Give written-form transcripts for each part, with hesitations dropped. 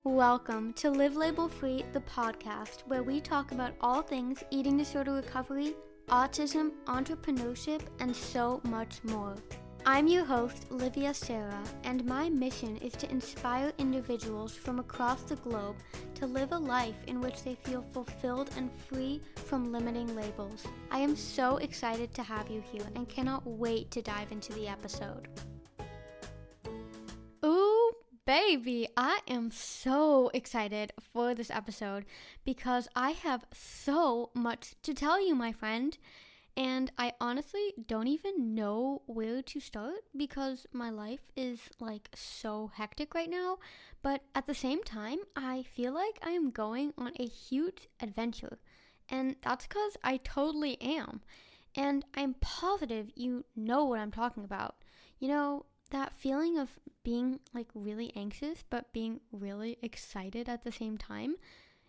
Welcome to Live Label Free, the podcast, where we talk about all things eating disorder recovery, autism, entrepreneurship, and so much more. I'm your host, Livia Sarah, and my mission is to inspire individuals from across the globe to live a life in which they feel fulfilled and free from limiting labels. I am so excited to have you here and cannot wait to dive into the episode. Ooh, baby, I am so excited for this episode because I have so much to tell you, my friend. And I honestly don't even know where to start because my life is so hectic right now. But at the same time, I feel like I am going on a huge adventure. And that's because I totally am. And I'm positive you know what I'm talking about. You know, that feeling of being really anxious but being really excited at the same time.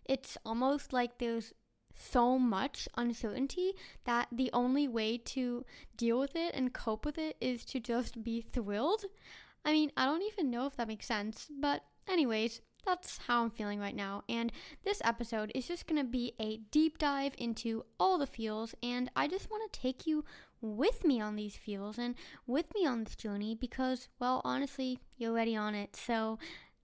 It's almost like there's so much uncertainty that the only way to deal with it and cope with it is to just be thrilled. I mean, I don't even know if that makes sense, but anyways, that's how I'm feeling right now. And this episode is just going to be a deep dive into all the feels, and I just want to take you with me on these feels and with me on this journey because, well, honestly, you're already on it. So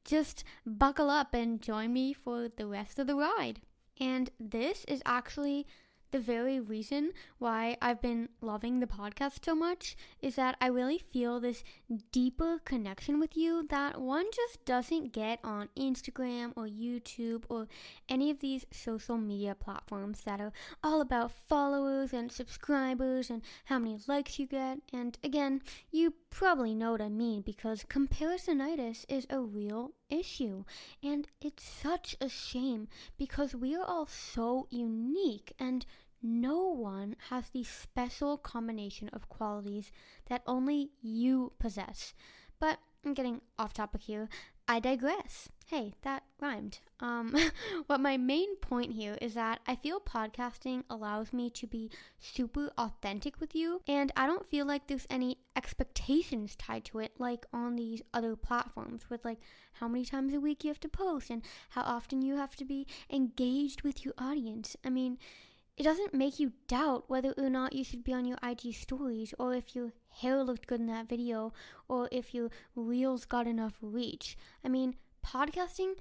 just buckle up and join me for the rest of the ride. And this is actually the very reason why I've been loving the podcast so much, is that I really feel this deeper connection with you that one just doesn't get on Instagram or YouTube or any of these social media platforms that are all about followers and subscribers and how many likes you get. And again, you probably know what I mean because comparisonitis is a real issue, and it's such a shame because we are all so unique and no one has the special combination of qualities that only you possess. But I'm getting off topic here. I digress. Hey, that rhymed. What my main point here is that I feel podcasting allows me to be super authentic with you, and I don't feel like there's any expectations tied to it like on these other platforms with how many times a week you have to post and how often you have to be engaged with your audience. I mean, it doesn't make you doubt whether or not you should be on your IG stories, or if your hair looked good in that video, or if your reels got enough reach. I mean, podcasting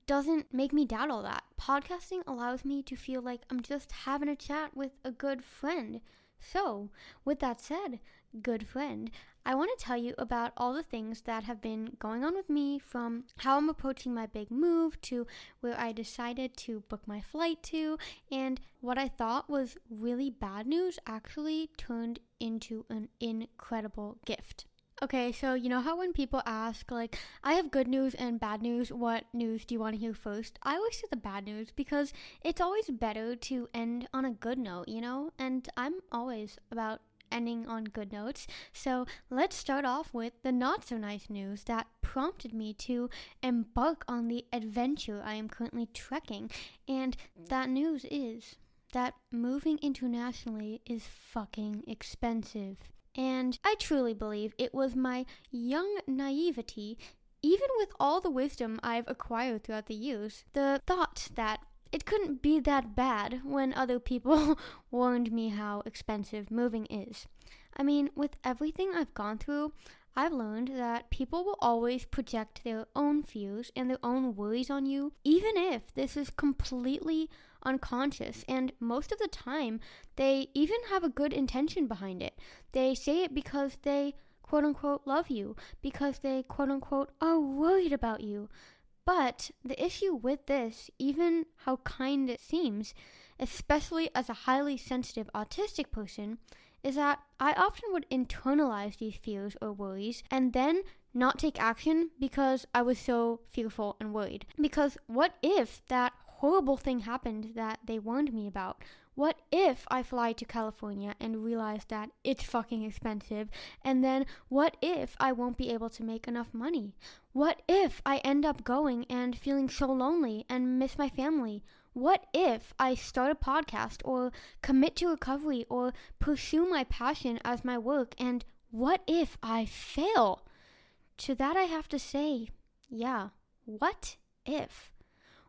doesn't make me doubt all that. Podcasting allows me to feel like I'm just having a chat with a good friend. So, with that said, good friend, I want to tell you about all the things that have been going on with me, from how I'm approaching my big move to where I decided to book my flight to, and what I thought was really bad news actually turned into an incredible gift. Okay, so you know how when people ask, I have good news and bad news, what news do you want to hear first? I always say the bad news because it's always better to end on a good note, you know? And I'm always about ending on good notes. So let's start off with the not so nice news that prompted me to embark on the adventure I am currently trekking. And that news is that moving internationally is fucking expensive. And I truly believe it was my young naivety, even with all the wisdom I've acquired throughout the years, the thought that it couldn't be that bad when other people warned me how expensive moving is. I mean, with everything I've gone through, I've learned that people will always project their own fears and their own worries on you, even if this is completely unconscious, and most of the time, they even have a good intention behind it. They say it because they quote-unquote love you, because they quote-unquote are worried about you. But the issue with this, even how kind it seems, especially as a highly sensitive autistic person, is that I often would internalize these fears or worries and then not take action because I was so fearful and worried. Because what if that horrible thing happened that they warned me about? What if I fly to California and realize that it's fucking expensive? And then what if I won't be able to make enough money? What if I end up going and feeling so lonely and miss my family? What if I start a podcast or commit to recovery or pursue my passion as my work? And what if I fail? To that I have to say, yeah, what if?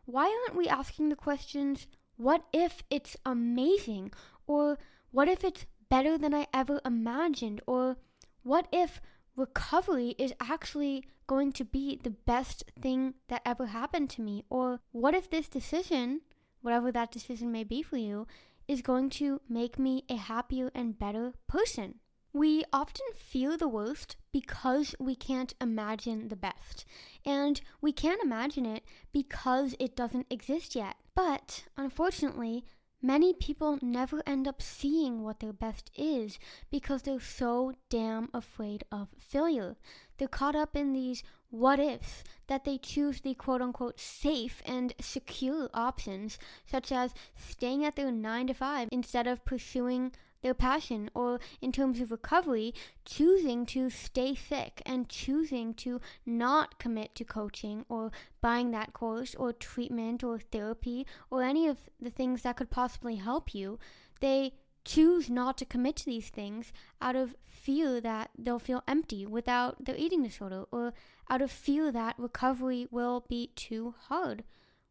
Why aren't we asking the questions, what if it's amazing? Or what if it's better than I ever imagined? Or what if recovery is actually going to be the best thing that ever happened to me? Or what if this decision, whatever that decision may be for you, is going to make me a happier and better person? We often feel the worst because we can't imagine the best. And we can't imagine it because it doesn't exist yet. But unfortunately, many people never end up seeing what their best is because they're so damn afraid of failure. They're caught up in these what ifs that they choose the quote-unquote safe and secure options, such as staying at their 9 to 5 instead of pursuing their passion, or in terms of recovery, choosing to stay sick and choosing to not commit to coaching or buying that course or treatment or therapy or any of the things that could possibly help you. They choose not to commit to these things out of fear that they'll feel empty without their eating disorder, or out of fear that recovery will be too hard.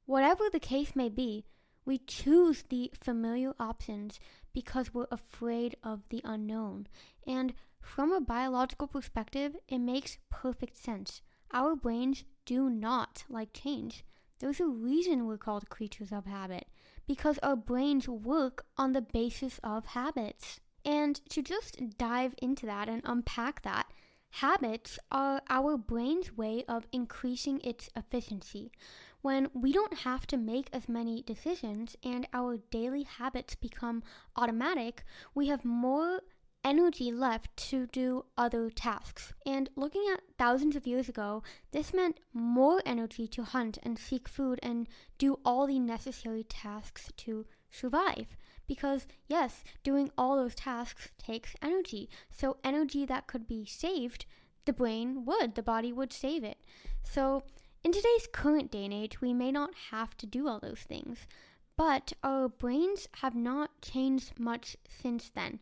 Whatever the case may be, we choose the familiar options because we're afraid of the unknown. And from a biological perspective, it makes perfect sense. Our brains do not like change. There's a reason we're called creatures of habit, because our brains work on the basis of habits. And to just dive into that and unpack that, habits are our brain's way of increasing its efficiency. When we don't have to make as many decisions and our daily habits become automatic, we have more energy left to do other tasks. And looking at thousands of years ago, this meant more energy to hunt and seek food and do all the necessary tasks to survive. Because yes, doing all those tasks takes energy. So energy that could be saved, the body would save it. So in today's current day and age, we may not have to do all those things, but our brains have not changed much since then.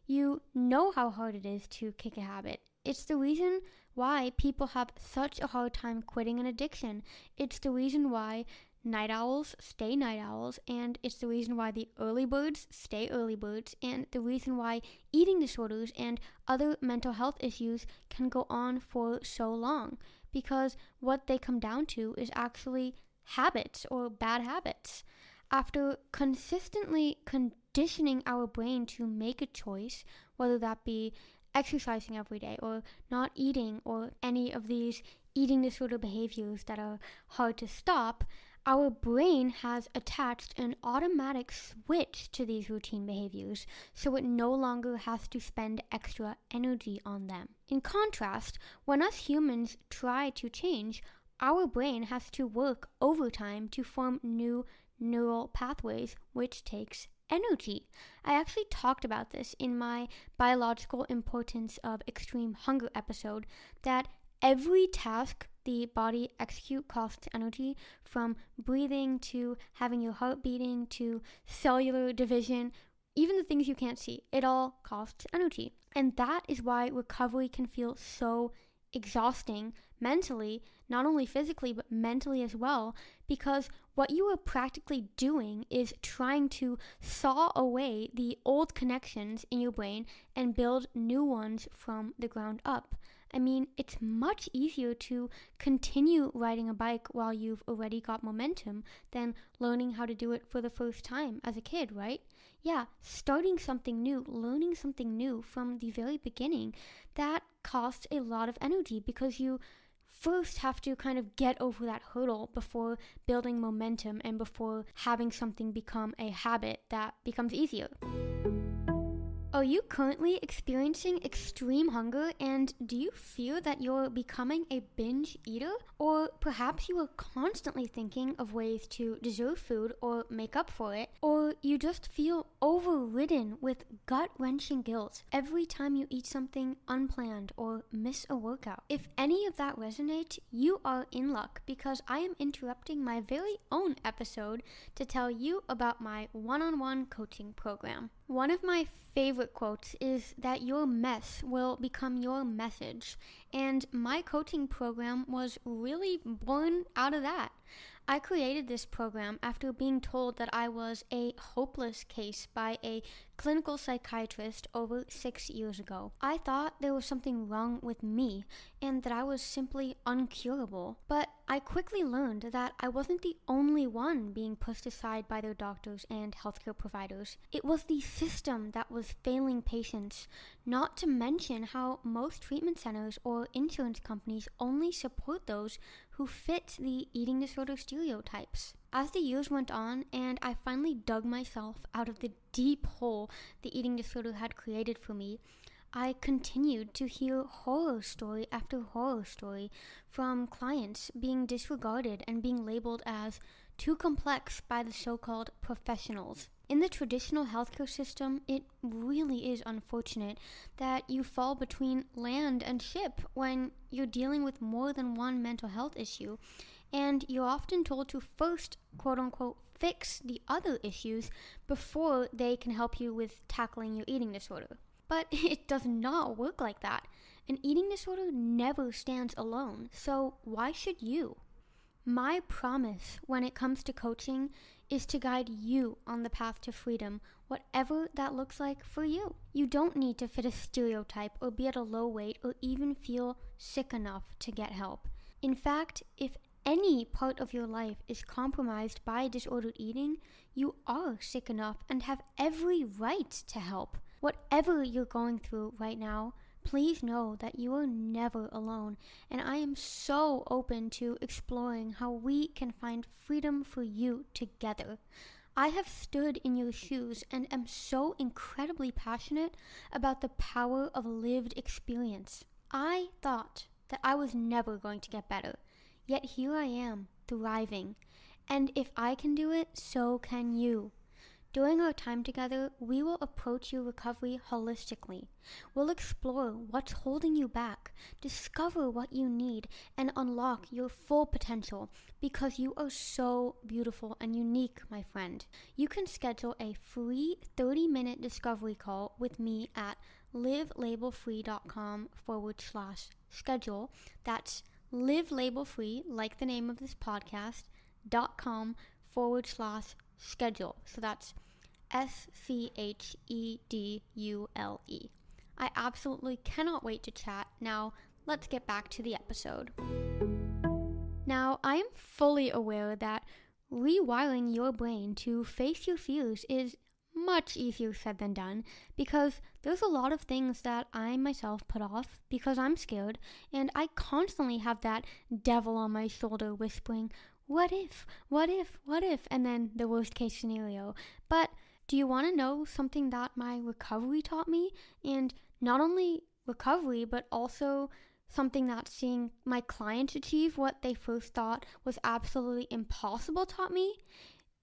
You know how hard it is to kick a habit. It's the reason why people have such a hard time quitting an addiction. It's the reason why night owls stay night owls, and it's the reason why the early birds stay early birds, and the reason why eating disorders and other mental health issues can go on for so long. Because what they come down to is actually habits or bad habits. After consistently conditioning our brain to make a choice, whether that be exercising every day or not eating or any of these eating disorder behaviors that are hard to stop, our brain has attached an automatic switch to these routine behaviors, so it no longer has to spend extra energy on them. In contrast, when us humans try to change, our brain has to work overtime to form new neural pathways, which takes energy. I actually talked about this in my biological importance of extreme hunger episode, that every task the body execute costs energy, from breathing to having your heart beating to cellular division, even the things you can't see. It all costs energy. And that is why recovery can feel so exhausting mentally, not only physically, but mentally as well, because what you are practically doing is trying to saw away the old connections in your brain and build new ones from the ground up. I mean, it's much easier to continue riding a bike while you've already got momentum than learning how to do it for the first time as a kid, right? Yeah, starting something new, learning something new from the very beginning, that costs a lot of energy because you first have to kind of get over that hurdle before building momentum and before having something become a habit that becomes easier. Are you currently experiencing extreme hunger, and do you fear that you're becoming a binge eater? Or perhaps you are constantly thinking of ways to deserve food or make up for it, or you just feel overridden with gut-wrenching guilt every time you eat something unplanned or miss a workout. If any of that resonates, you are in luck, because I am interrupting my very own episode to tell you about my one-on-one coaching program. One of my favorite quotes is that your mess will become your message. And my coaching program was really born out of that. I created this program after being told that I was a hopeless case by a clinical psychiatrist over 6 years ago. I thought there was something wrong with me and that I was simply uncurable. But I quickly learned that I wasn't the only one being pushed aside by their doctors and healthcare providers. It was the system that was failing patients, not to mention how most treatment centers or insurance companies only support those who fit the eating disorder stereotypes. As the years went on and I finally dug myself out of the deep hole the eating disorder had created for me, I continued to hear horror story after horror story from clients being disregarded and being labeled as too complex by the so-called professionals. In the traditional healthcare system, it really is unfortunate that you fall between land and ship when you're dealing with more than one mental health issue, and you're often told to first, quote-unquote, fix the other issues before they can help you with tackling your eating disorder. But it does not work like that. An eating disorder never stands alone, so why should you? My promise when it comes to coaching is to guide you on the path to freedom, whatever that looks like for you. You don't need to fit a stereotype or be at a low weight or even feel sick enough to get help. In fact, if any part of your life is compromised by disordered eating, you are sick enough and have every right to help. Whatever you're going through right now, please know that you are never alone, and I am so open to exploring how we can find freedom for you together. I have stood in your shoes and am so incredibly passionate about the power of lived experience. I thought that I was never going to get better, yet here I am, thriving. And if I can do it, so can you. During our time together, we will approach your recovery holistically. We'll explore what's holding you back, discover what you need, and unlock your full potential because you are so beautiful and unique, my friend. You can schedule a free 30-minute discovery call with me at livelabelfree.com/schedule. That's livelabelfree, like the name of this podcast, .com/schedule. So that's SCHEDULE. I absolutely cannot wait to chat. Now, let's get back to the episode. Now, I am fully aware that rewiring your brain to face your fears is much easier said than done because there's a lot of things that I myself put off because I'm scared, and I constantly have that devil on my shoulder whispering, what if, and then the worst case scenario. But do you want to know something that my recovery taught me? And not only recovery, but also something that seeing my clients achieve what they first thought was absolutely impossible taught me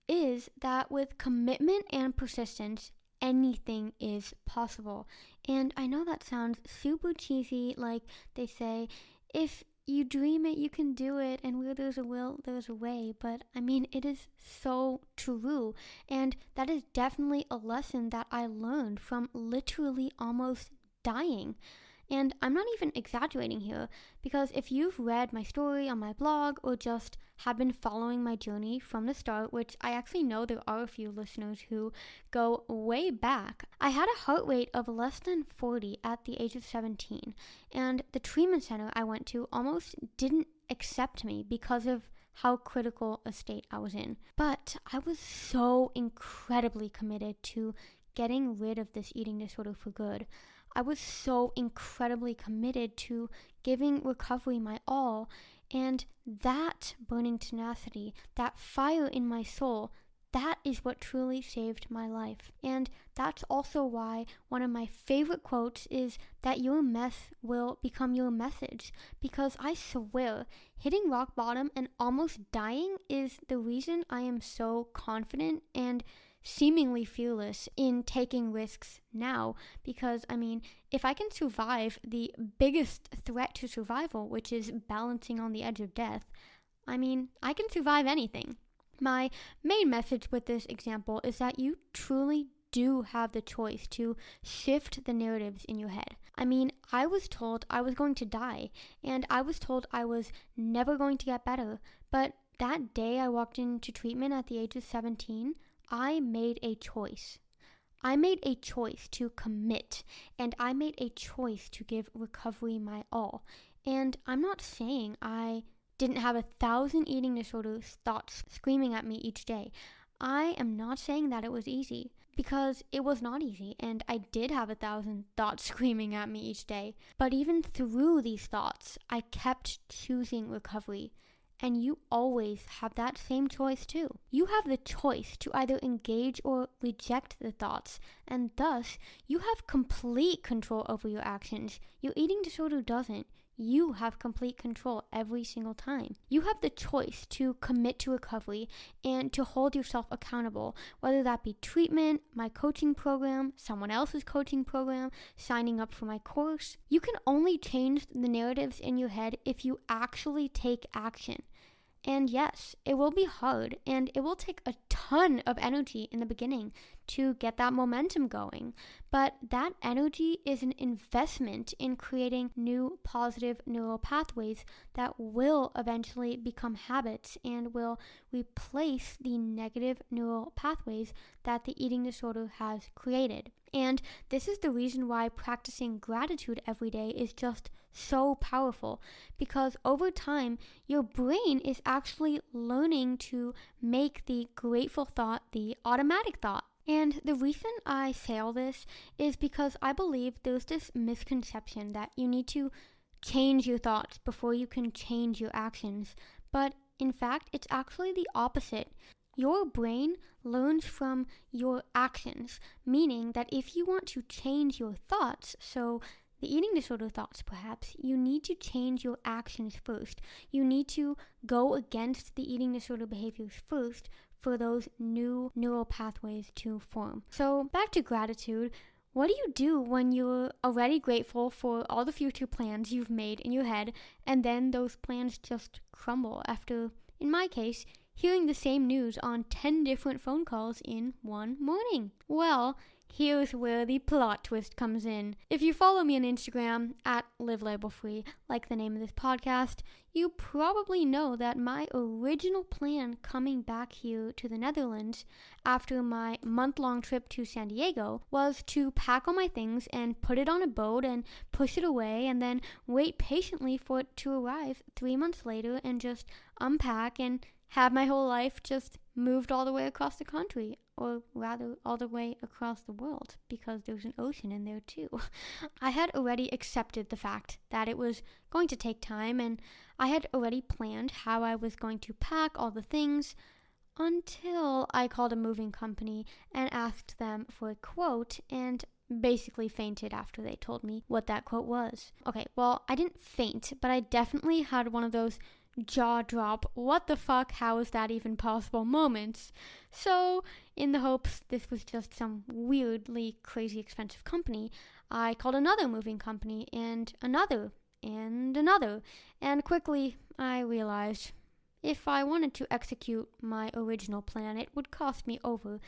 is that with commitment and persistence, anything is possible. And I know that sounds super cheesy, like they say, if you dream it, you can do it, and where there's a will, there's a way. But I mean, it is so true, and that is definitely a lesson that I learned from literally almost dying. And I'm not even exaggerating here, because if you've read my story on my blog or just have been following my journey from the start, which I actually know there are a few listeners who go way back, I had a heart rate of less than 40 at the age of 17, and the treatment center I went to almost didn't accept me because of how critical a state I was in. But I was so incredibly committed to getting rid of this eating disorder for good. I was so incredibly committed to giving recovery my all, and that burning tenacity, that fire in my soul, that is what truly saved my life. And that's also why one of my favorite quotes is that your mess will become your message, because I swear, hitting rock bottom and almost dying is the reason I am so confident and seemingly fearless in taking risks now, because I mean, if I can survive the biggest threat to survival, which is balancing on the edge of death, I mean, I can survive anything. My main message with this example is that you truly do have the choice to shift the narratives in your head. I mean, I was told I was going to die, and I was told I was never going to get better. But that day I walked into treatment at the age of 17, I made a choice. I made a choice to commit, and I made a choice to give recovery my all. And I'm not saying I didn't have 1,000 eating disorder thoughts screaming at me each day. I am not saying that it was easy, because it was not easy, and I did have 1,000 thoughts screaming at me each day. But even through these thoughts, I kept choosing recovery. And you always have that same choice too. You have the choice to either engage or reject the thoughts, and thus, you have complete control over your actions. Your eating disorder doesn't. You have complete control every single time. You have the choice to commit to recovery and to hold yourself accountable, whether that be treatment, my coaching program, someone else's coaching program, signing up for my course. You can only change the narratives in your head if you actually take action. And yes, it will be hard, and it will take a ton of energy in the beginning to get that momentum going. But that energy is an investment in creating new positive neural pathways that will eventually become habits and will replace the negative neural pathways that the eating disorder has created. And this is the reason why practicing gratitude every day is just so powerful, because over time, your brain is actually learning to make the grateful thought the automatic thought. And the reason I say all this is because I believe there's this misconception that you need to change your thoughts before you can change your actions. But in fact, it's actually the opposite. Your brain learns from your actions, meaning that if you want to change your thoughts, so the eating disorder thoughts perhaps, you need to change your actions first. You need to go against the eating disorder behaviors first for those new neural pathways to form. So back to gratitude. What do you do when you're already grateful for all the future plans you've made in your head, and then those plans just crumble after, in my case, hearing the same news on 10 different phone calls in one morning? Well, here's where the plot twist comes in. If you follow me on Instagram at livelabelfree, like the name of this podcast, you probably know that my original plan coming back here to the Netherlands after my month-long trip to San Diego was to pack all my things and put it on a boat and push it away and then wait patiently for it to arrive 3 months later and just unpack and have my whole life just moved all the way across the country, or rather all the way across the world, because there's an ocean in there too. I had already accepted the fact that it was going to take time, and I had already planned how I was going to pack all the things until I called a moving company and asked them for a quote, and basically fainted after they told me what that quote was. Okay, well, I didn't faint, but I definitely had one of those jaw drop, what the fuck, how is that even possible moments. So, in the hopes this was just some weirdly crazy expensive company, I called another moving company and another, and quickly I realized if I wanted to execute my original plan, it would cost me over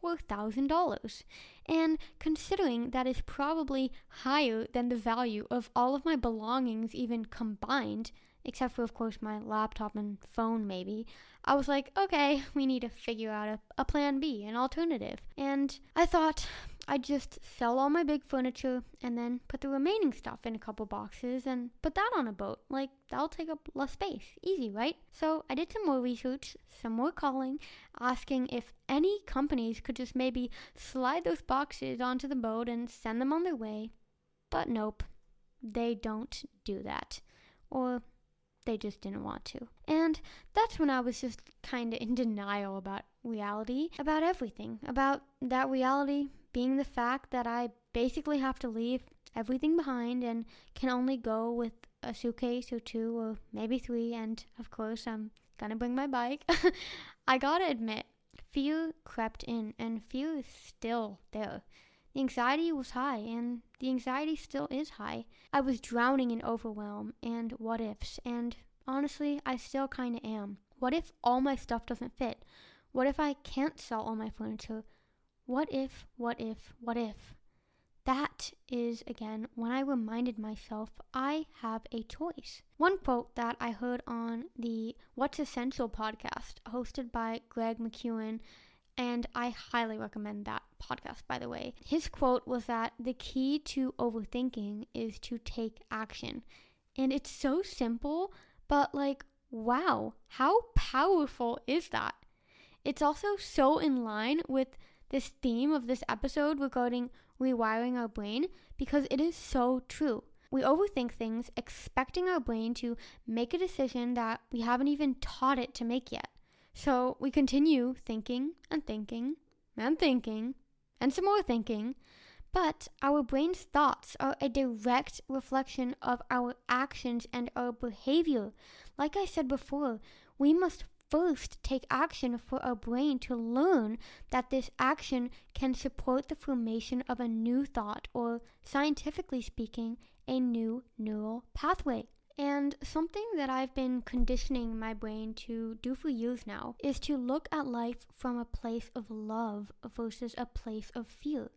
$4,000. And considering that is probably higher than the value of all of my belongings even combined, except for, of course, my laptop and phone, maybe, I was like, okay, we need to figure out a plan B, an alternative. And I thought I'd just sell all my big furniture and then put the remaining stuff in a couple boxes and put that on a boat. Like, that'll take up less space. Easy, right? So I did some more research, some more calling, asking if any companies could just maybe slide those boxes onto the boat and send them on their way. But nope, they don't do that. Or they just didn't want to. And that's when I was just kind of in denial about reality, about everything, about that reality being the fact that I basically have to leave everything behind and can only go with a suitcase or two or maybe 3, and of course I'm gonna bring my bike. I gotta admit, fear crept in, and fear is still there. The anxiety was high, and the anxiety still is high. I was drowning in overwhelm and what ifs, and honestly, I still kind of am. What if all my stuff doesn't fit? What if I can't sell all my furniture? what if, what if, what if? That is, again, when I reminded myself I have a choice. One quote that I heard on the What's Essential podcast, hosted by Greg McEwen, and I highly recommend that podcast, by the way. His quote was that the key to overthinking is to take action. And it's so simple, but wow, how powerful is that? It's also so in line with this theme of this episode regarding rewiring our brain, because it is so true. We overthink things, expecting our brain to make a decision that we haven't even taught it to make yet. So we continue thinking and thinking and thinking and some more thinking, but our brain's thoughts are a direct reflection of our actions and our behavior. Like I said before, we must first take action for our brain to learn that this action can support the formation of a new thought, or scientifically speaking, a new neural pathway. And something that I've been conditioning my brain to do for years now is to look at life from a place of love versus a place of fear.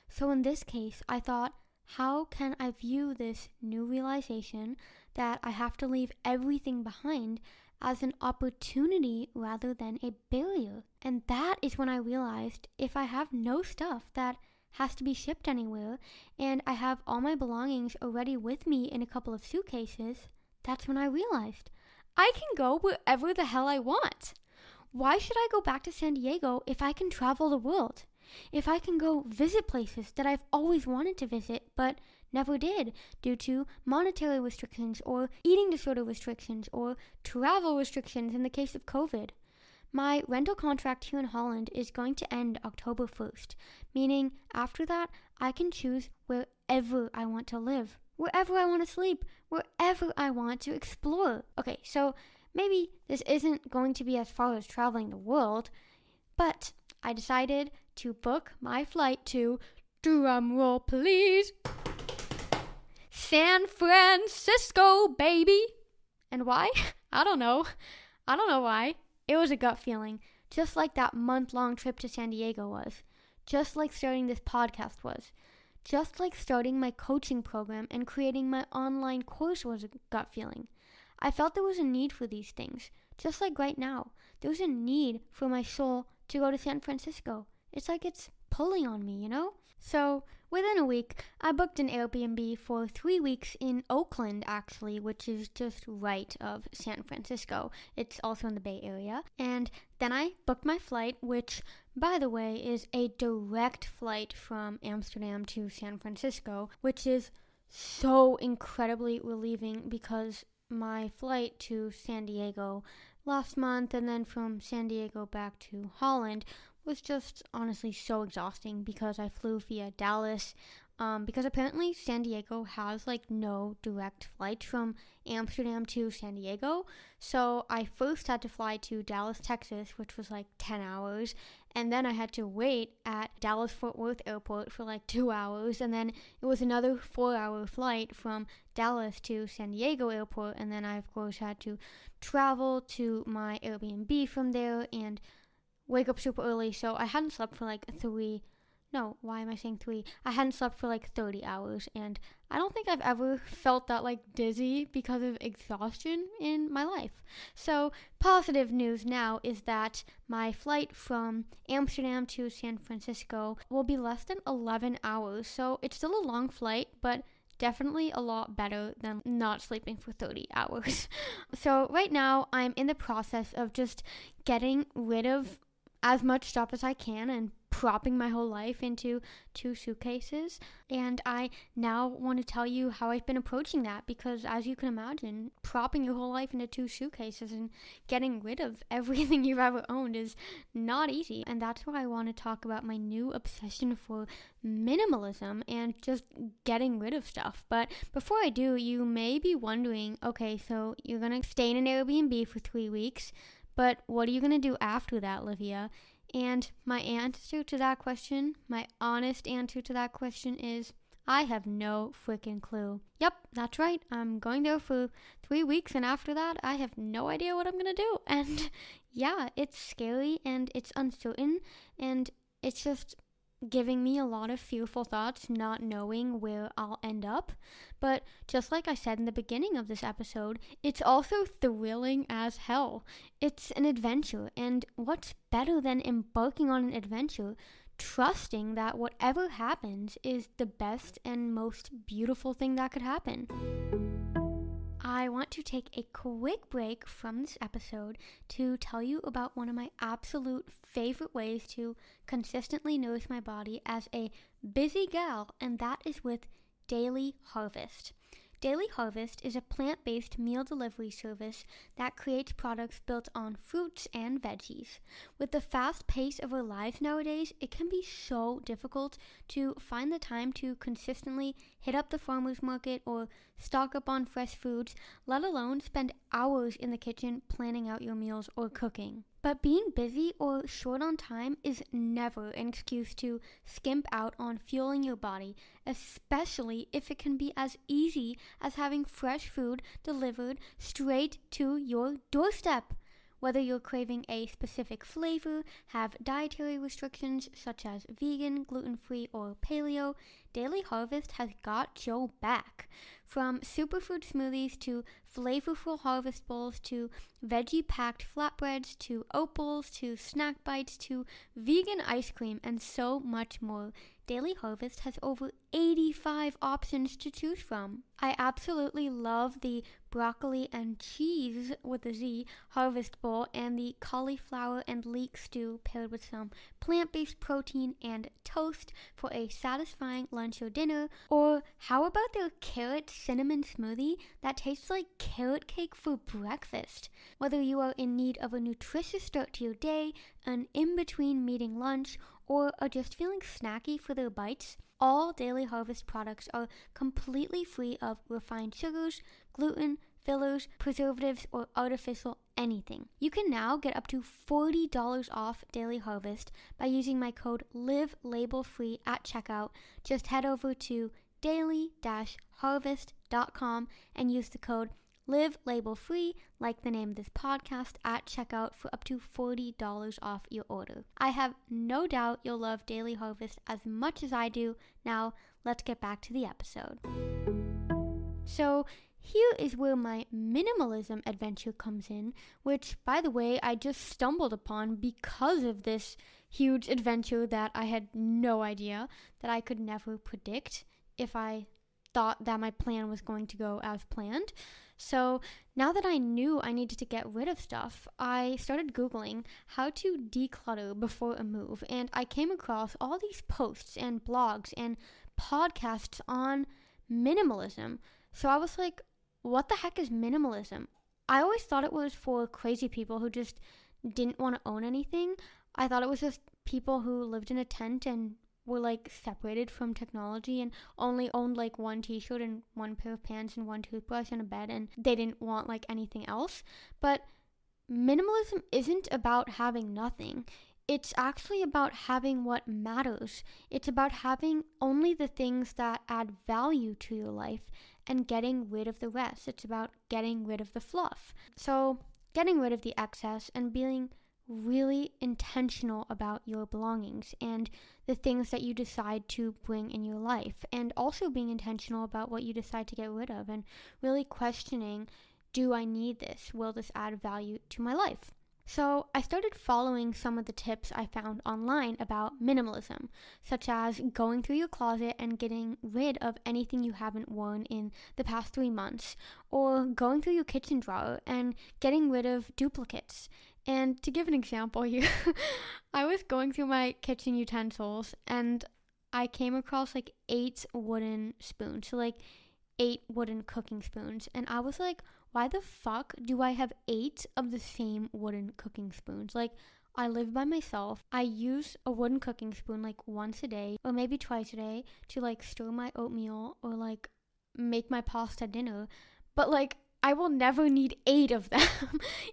So in this case, I thought, how can I view this new realization that I have to leave everything behind as an opportunity rather than a barrier? And that is when I realized if I have no stuff that has to be shipped anywhere and I have all my belongings already with me in a couple of suitcases, that's when I realized I can go wherever the hell I want. Why should I go back to San Diego if I can travel the world? If I can go visit places that I've always wanted to visit but never did due to monetary restrictions or eating disorder restrictions or travel restrictions in the case of COVID. My rental contract here in Holland is going to end October 1st, meaning after that I can choose wherever I want to live, wherever I want to sleep, wherever I want to explore. Okay, so maybe this isn't going to be as far as traveling the world, but I decided to book my flight to, drum roll please, San Francisco, baby. And why? I don't know why. It was a gut feeling, just like that month-long trip to San Diego was, just like starting this podcast was, just like starting my coaching program and creating my online course was a gut feeling. I felt there was a need for these things, just like right now. There's a need for my soul to go to San Francisco. It's like it's pulling on me, you know? So within a week, I booked an Airbnb for 3 weeks in Oakland, actually, which is just right of San Francisco. It's also in the Bay Area. And then I booked my flight, which, by the way, is a direct flight from Amsterdam to San Francisco, which is so incredibly relieving because my flight to San Diego last month and then from San Diego back to Holland was just honestly so exhausting because I flew via Dallas, because apparently San Diego has no direct flight from Amsterdam to San Diego. So I first had to fly to Dallas, Texas, which was 10 hours, and then I had to wait at Dallas Fort Worth Airport for 2 hours, and then it was another 4-hour flight from Dallas to San Diego Airport, and then I of course had to travel to my Airbnb from there and wake up super early. So I hadn't slept for I hadn't slept for 30 hours, and I don't think I've ever felt that dizzy because of exhaustion in my life. So positive news now is that my flight from Amsterdam to San Francisco will be less than 11 hours. So it's still a long flight, but definitely a lot better than not sleeping for 30 hours. So right now I'm in the process of just getting rid of as much stuff as I can and propping my whole life into 2 suitcases. And I now want to tell you how I've been approaching that, because as you can imagine, propping your whole life into 2 suitcases and getting rid of everything you've ever owned is not easy. And that's why I want to talk about my new obsession for minimalism and just getting rid of stuff. But before I do, you may be wondering, okay, so you're going to stay in an Airbnb for 3 weeks, but what are you going to do after that, Livia? And my answer to that question, my honest answer to that question is, I have no freaking clue. Yep, that's right. I'm going there for 3 weeks, and after that, I have no idea what I'm going to do. And yeah, it's scary, and it's uncertain, and it's just giving me a lot of fearful thoughts, not knowing where I'll end up. But just like I said in the beginning of this episode, it's also thrilling as hell. It's an adventure, and what's better than embarking on an adventure, trusting that whatever happens is the best and most beautiful thing that could happen? I want to take a quick break from this episode to tell you about one of my absolute favorite ways to consistently nourish my body as a busy gal, and that is with Daily Harvest. Daily Harvest is a plant-based meal delivery service that creates products built on fruits and veggies. With the fast pace of our lives nowadays, it can be so difficult to find the time to consistently hit up the farmer's market or stock up on fresh foods, let alone spend hours in the kitchen planning out your meals or cooking. But being busy or short on time is never an excuse to skimp out on fueling your body, especially if it can be as easy as having fresh food delivered straight to your doorstep. Whether you're craving a specific flavor, have dietary restrictions such as vegan, gluten-free, or paleo, Daily Harvest has got your back. From superfood smoothies to flavorful harvest bowls to veggie-packed flatbreads to oat bowls to snack bites to vegan ice cream and so much more, Daily Harvest has over 85 options to choose from. I absolutely love the broccoli and cheese with a Z harvest bowl and the cauliflower and leek stew paired with some plant-based protein and toast for a satisfying lunch or dinner. Or how about their carrot cinnamon smoothie that tastes like carrot cake for breakfast? Whether you are in need of a nutritious start to your day, an in-between meeting lunch, or are just feeling snacky for their bites, all Daily Harvest products are completely free of refined sugars, gluten, fillers, preservatives, or artificial anything. You can now get up to $40 off Daily Harvest by using my code LIVELabelFree at checkout. Just head over to daily-harvest.com and use the code Live Label Free, like the name of this podcast, at checkout for up to $40 off your order. I have no doubt you'll love Daily Harvest as much as I do. Now, let's get back to the episode. So, here is where my minimalism adventure comes in, which, by the way, I just stumbled upon because of this huge adventure that I had no idea that I could never predict if I thought that my plan was going to go as planned. So now that I knew I needed to get rid of stuff, I started Googling how to declutter before a move, and I came across all these posts and blogs and podcasts on minimalism. So I was like, what the heck is minimalism? I always thought it was for crazy people who just didn't want to own anything. I thought it was just people who lived in a tent and were like separated from technology and only owned like one t-shirt and one pair of pants and one toothbrush and a bed, and they didn't want like anything else. But minimalism isn't about having nothing. It's actually about having what matters. It's about having only the things that add value to your life and getting rid of the rest. It's about getting rid of the fluff. So getting rid of the excess and being really intentional about your belongings and the things that you decide to bring in your life, and also being intentional about what you decide to get rid of and really questioning, do I need this? Will this add value to my life? So I started following some of the tips I found online about minimalism, such as going through your closet and getting rid of anything you haven't worn in the past 3 months, or going through your kitchen drawer and getting rid of duplicates. And to give an example here, I was going through my kitchen utensils and I came across like 8 wooden spoons, so like 8 wooden cooking spoons. And I was like, why the fuck do I have 8 of the same wooden cooking spoons? Like, I live by myself. I use a wooden cooking spoon like once a day or maybe twice a day to like stir my oatmeal or like make my pasta dinner. But like, I will never need 8 of them.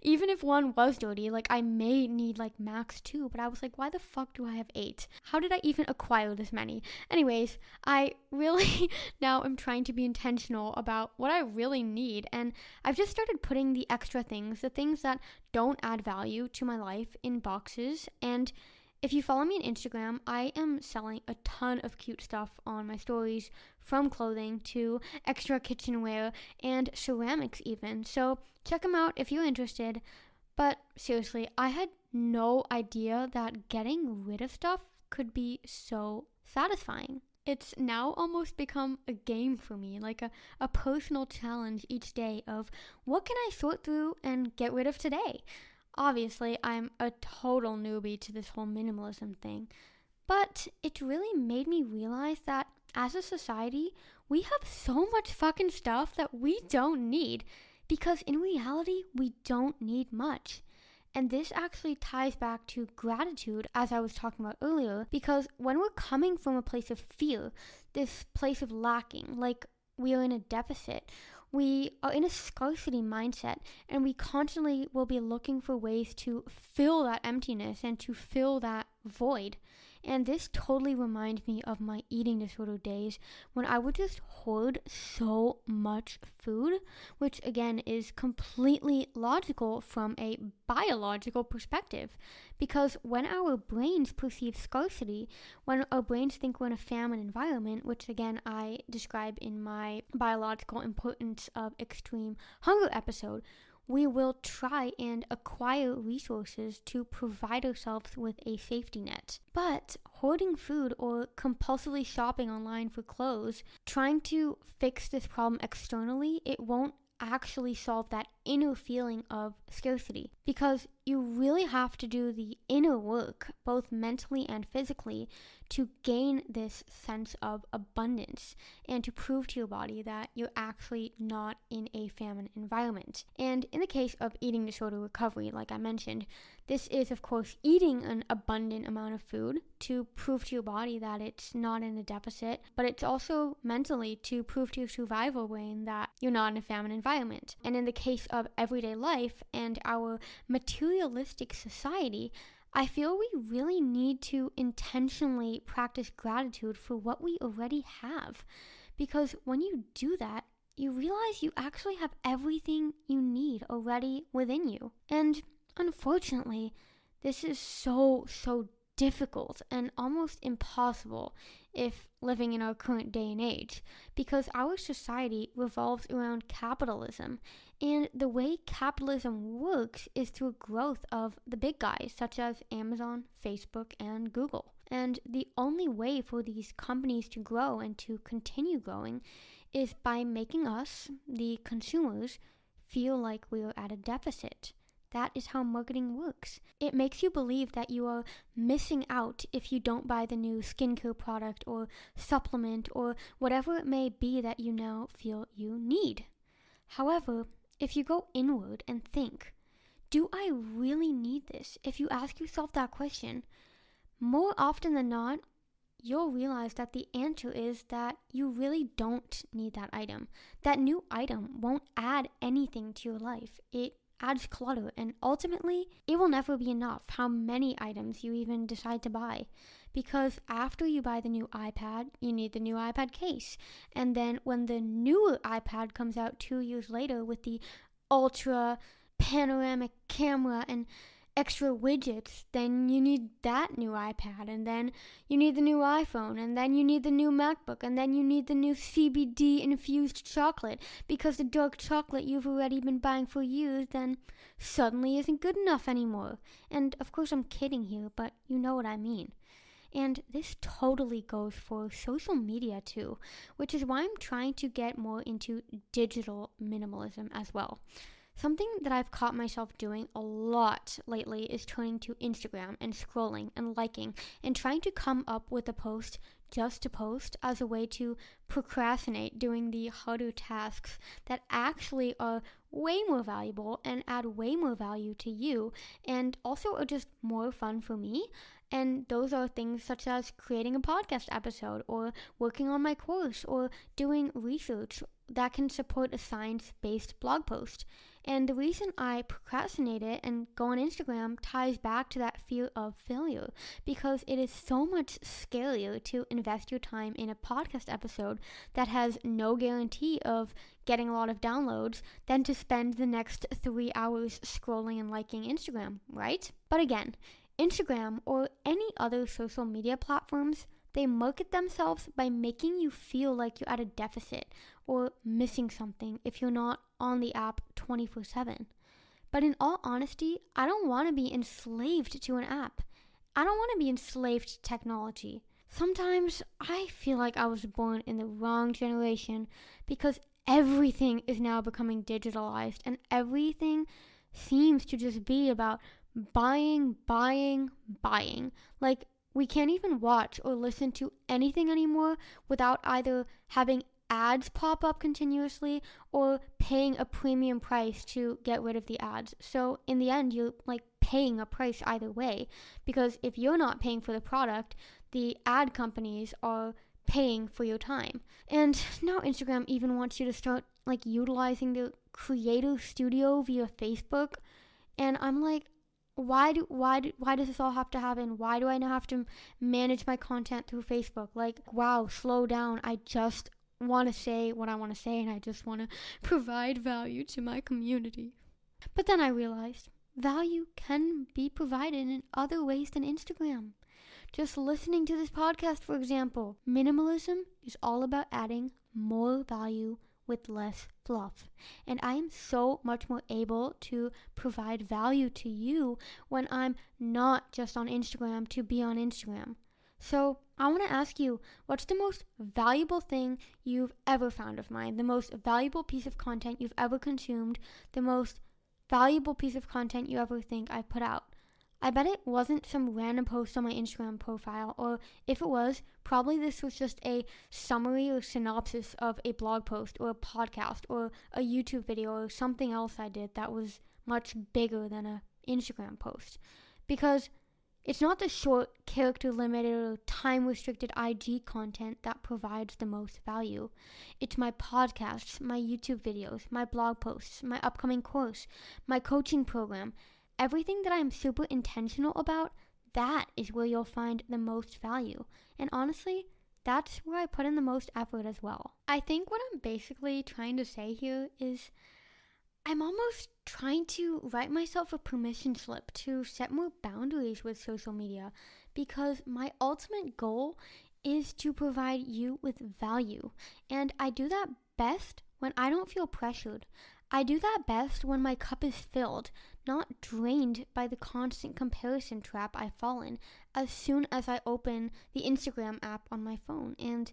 Even if one was dirty, like I may need like max 2, but I was like, why the fuck do I have 8? How did I even acquire this many? Anyways, I really now am trying to be intentional about what I really need, and I've just started putting the extra things, the things that don't add value to my life, in boxes, and if you follow me on Instagram, I am selling a ton of cute stuff on my stories, from clothing to extra kitchenware and ceramics even. So check them out if you're interested. But seriously, I had no idea that getting rid of stuff could be so satisfying. It's now almost become a game for me, like a personal challenge each day of what can I sort through and get rid of today? Obviously, I'm a total newbie to this whole minimalism thing, but it really made me realize that as a society, we have so much fucking stuff that we don't need, because in reality, we don't need much. And this actually ties back to gratitude, as I was talking about earlier, because when we're coming from a place of fear, this place of lacking, like we are in a deficit, we are in a scarcity mindset, and we constantly will be looking for ways to fill that emptiness and to fill that void. And this totally reminds me of my eating disorder days when I would just hoard so much food, which again is completely logical from a biological perspective. Because when our brains perceive scarcity, when our brains think we're in a famine environment, which again I describe in my biological importance of extreme hunger episode, we will try and acquire resources to provide ourselves with a safety net. But hoarding food or compulsively shopping online for clothes, trying to fix this problem externally, it won't actually solve that inner feeling of scarcity, because you really have to do the inner work, both mentally and physically, to gain this sense of abundance and to prove to your body that you're actually not in a famine environment. And in the case of eating disorder recovery, like I mentioned, this is of course eating an abundant amount of food to prove to your body that it's not in a deficit, but it's also mentally to prove to your survival brain that you're not in a famine environment. And in the case of everyday life and our materialistic society, I feel we really need to intentionally practice gratitude for what we already have. Because when you do that, you realize you actually have everything you need already within you. And unfortunately, this is so difficult and almost impossible if living in our current day and age, because our society revolves around capitalism, and the way capitalism works is through growth of the big guys such as Amazon, Facebook, and Google. And the only way for these companies to grow and to continue growing is by making us, the consumers, feel like we are at a deficit. That is how marketing works. It makes you believe that you are missing out if you don't buy the new skincare product or supplement or whatever it may be that you now feel you need. However, if you go inward and think, do I really need this? If you ask yourself that question, more often than not, you'll realize that the answer is that you really don't need that item. That new item won't add anything to your life. It adds clutter, and ultimately, it will never be enough how many items you even decide to buy. Because after you buy the new iPad, you need the new iPad case. And then when the newer iPad comes out 2 years later with the ultra panoramic camera and extra widgets, then you need that new iPad, and then you need the new iPhone, and then you need the new MacBook, and then you need the new CBD infused chocolate, because the dark chocolate you've already been buying for years then suddenly isn't good enough anymore. And of course I'm kidding here, but you know what I mean. And this totally goes for social media too, which is why I'm trying to get more into digital minimalism as well. Something that I've caught myself doing a lot lately is turning to Instagram and scrolling and liking and trying to come up with a post just to post as a way to procrastinate doing the harder tasks that actually are way more valuable and add way more value to you, and also are just more fun for me. And those are things such as creating a podcast episode or working on my course or doing research that can support a science-based blog post. And the reason I procrastinate it and go on Instagram ties back to that fear of failure, because it is so much scarier to invest your time in a podcast episode that has no guarantee of getting a lot of downloads than to spend the next 3 hours scrolling and liking Instagram, right? But again, Instagram or any other social media platforms, they market themselves by making you feel like you're at a deficit or missing something if you're not on the app 24/7. But in all honesty, I don't want to be enslaved to an app. I don't want to be enslaved to technology. Sometimes I feel like I was born in the wrong generation because everything is now becoming digitalized and everything seems to just be about buying. Like, we can't even watch or listen to anything anymore without either having ads pop up continuously or paying a premium price to get rid of the ads. So in the end, you're like paying a price either way, because if you're not paying for the product, the ad companies are paying for your time. And now Instagram even wants you to start like utilizing the creator studio via Facebook. And I'm like, why does this all have to happen? Why do I now have to manage my content through Facebook? Like, wow, slow down. I just want to say what I want to say, and I just want to provide value to my community. But then I realized value can be provided in other ways than Instagram. Just listening to this podcast, for example. Minimalism is all about adding more value with less fluff. And I am so much more able to provide value to you when I'm not just on Instagram to be on Instagram. So I want to ask you, what's the most valuable thing you've ever found of mine? The most valuable piece of content you've ever consumed? The most valuable piece of content you ever think I've put out? I bet it wasn't some random post on my Instagram profile, or if it was, probably this was just a summary or synopsis of a blog post or a podcast or a YouTube video or something else I did that was much bigger than an Instagram post. Because it's not the short, character-limited, or time-restricted IG content that provides the most value. It's my podcasts, my YouTube videos, my blog posts, my upcoming course, my coaching program. Everything that I'm super intentional about, that is where you'll find the most value. And honestly, that's where I put in the most effort as well. I think what I'm basically trying to say here is I'm almost trying to write myself a permission slip to set more boundaries with social media, because my ultimate goal is to provide you with value. And I do that best when I don't feel pressured. I do that best when my cup is filled, not drained by the constant comparison trap I fall in as soon as I open the Instagram app on my phone. And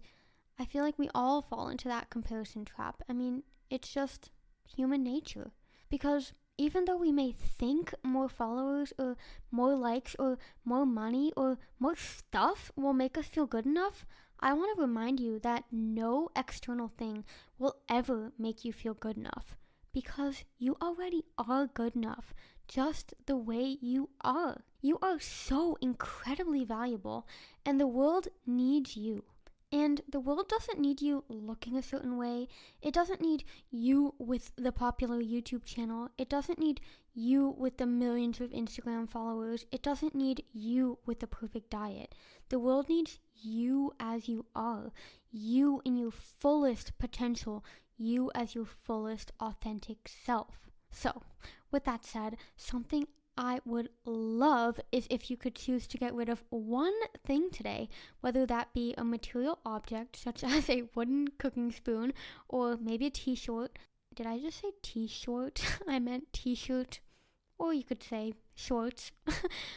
I feel like we all fall into that comparison trap. I mean, it's just human nature. Because even though we may think more followers or more likes or more money or more stuff will make us feel good enough, I want to remind you that no external thing will ever make you feel good enough. Because you already are good enough, just the way you are. You are so incredibly valuable, and the world needs you. And the world doesn't need you looking a certain way. It doesn't need you with the popular YouTube channel. It doesn't need you with the millions of Instagram followers. It doesn't need you with the perfect diet. The world needs you as you are. You in your fullest potential. You as your fullest authentic self. So, with that said, something I would love is if you could choose to get rid of one thing today, whether that be a material object such as a wooden cooking spoon or maybe a t-shirt. Did I just say t-shirt? I meant t-shirt. Or you could say shorts.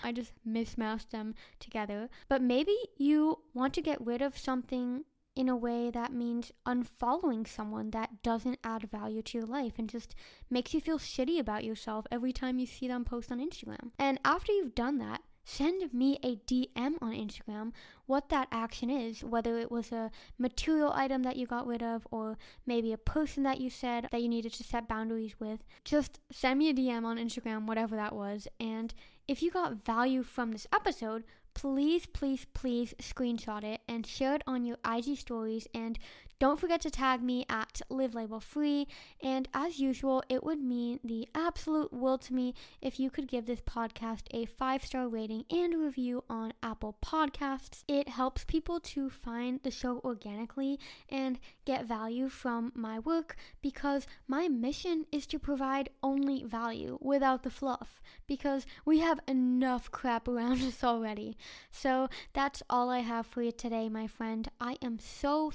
I just mismatched them together. But maybe you want to get rid of something in a way that means unfollowing someone that doesn't add value to your life and just makes you feel shitty about yourself every time you see them post on Instagram. And after you've done that, send me a DM on Instagram what that action is, whether it was a material item that you got rid of or maybe a person that you said that you needed to set boundaries with. Just send me a DM on Instagram, whatever that was. And if you got value from this episode, please screenshot it and share it on your IG stories and don't forget to tag me at Live Label Free. And as usual, it would mean the absolute world to me if you could give this podcast a 5-star rating and a review on Apple Podcasts. It helps people to find the show organically and get value from my work, because my mission is to provide only value without the fluff, because we have enough crap around us already. So that's all I have for you today, my friend. I am so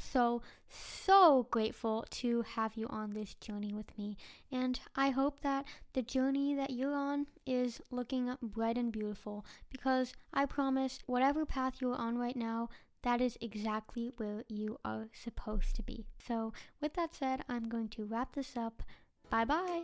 grateful to have you on this journey with me, and I hope that the journey that you're on is looking bright and beautiful, because I promise whatever path you're on right now, that is exactly where you are supposed to be. So with that said, I'm going to wrap this up. Bye bye.